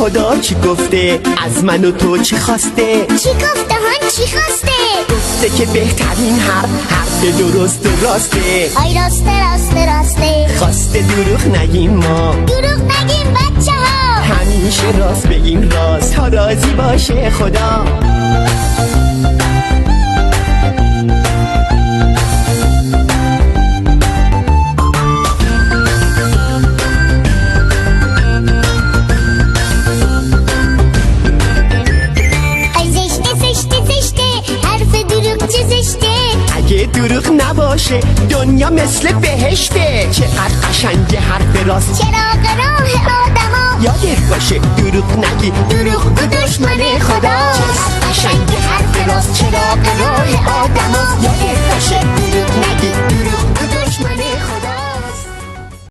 خدا چی گفته؟ از من و تو چی خواسته؟ چی گفته هان چی خواسته؟ گفته که بهترین حرف درست و راسته. آی راسته راسته راسته، خواسته دروغ نگیم ما، دروغ نگیم بچه ها، همیشه راست بگیم راست تا راضی باشه خدا. اگه دروغ نباشه دنیا مثل بهشته. چقدر قشنگه حرف راست، چراغ راه آدما. یادت باشه دروغ نگی، دروغ دشمن خدا.